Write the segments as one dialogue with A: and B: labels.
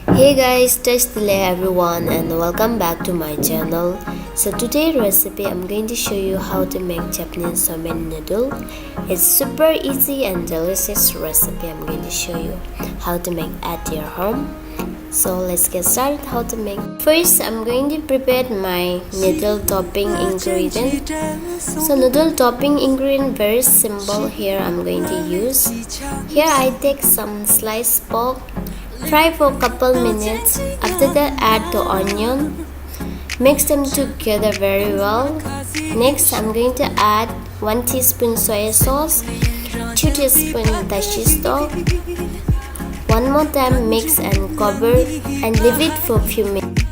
A: Hey guys, Tashdile everyone and welcome back to my channel. So today's recipe I'm going to show you how to make Japanese somen noodle. It's super easy and delicious recipe I'm going to show you how to make at your home. So let's get started how to make. First I'm going to prepare my noodle topping ingredient. So noodle topping ingredient very simple. Here I'm going to use. Here I take some sliced pork. Fry for a couple minutes. After that add the onion. Mix them together very well. Next I'm going to add 1 teaspoon soy sauce, 2 teaspoon dashi stock. One more time mix and cover and leave it for a few minutes.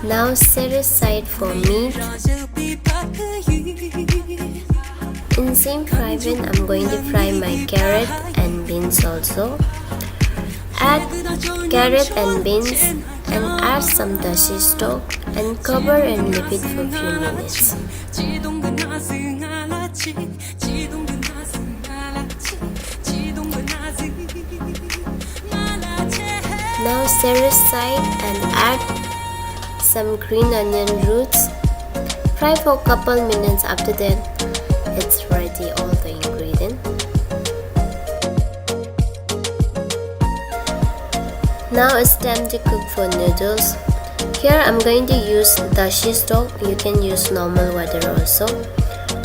A: Now set aside for meat. In same fry pan I'm going to fry my carrot and beans also. Add carrot and beans and add some dashi stock and cover and leave it for a few minutes. Now set aside and add some green onion roots. Fry for a couple minutes. After that it's ready all the ingredients. Now it's time to cook for noodles. Here I'm going to use dashi stock. You can use normal water also.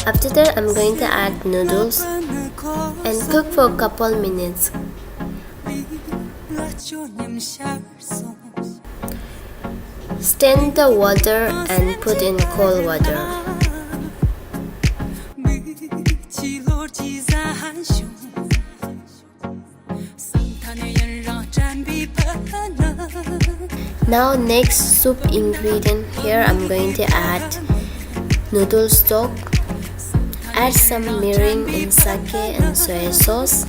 A: After that I'm going to add noodles and cook for a couple minutes. Strain the water and put in cold water. Now next soup ingredient. Here I'm going to add noodle stock. Add some mirin and sake and soy sauce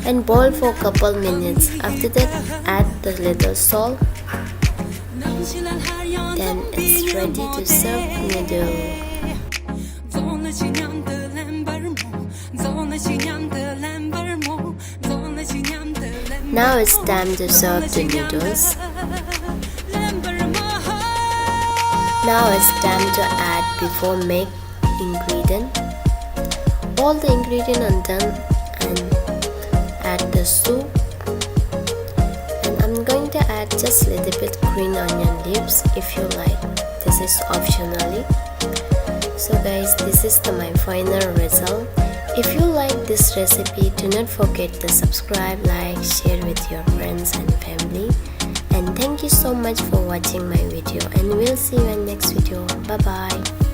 A: and boil for a couple minutes. After that add the little salt. Then it's ready to serve noodle. Now it's time to serve the noodles. Now it's time to add before make ingredient. All the ingredients are done and add the soup. And I'm going to add just a little bit green onion leaves if you like. This is optionally. So guys, this is my final result. If you like this recipe, do not forget to subscribe, like, share with your friends and family. And thank you so much for watching my video and we'll see you in next video. Bye bye.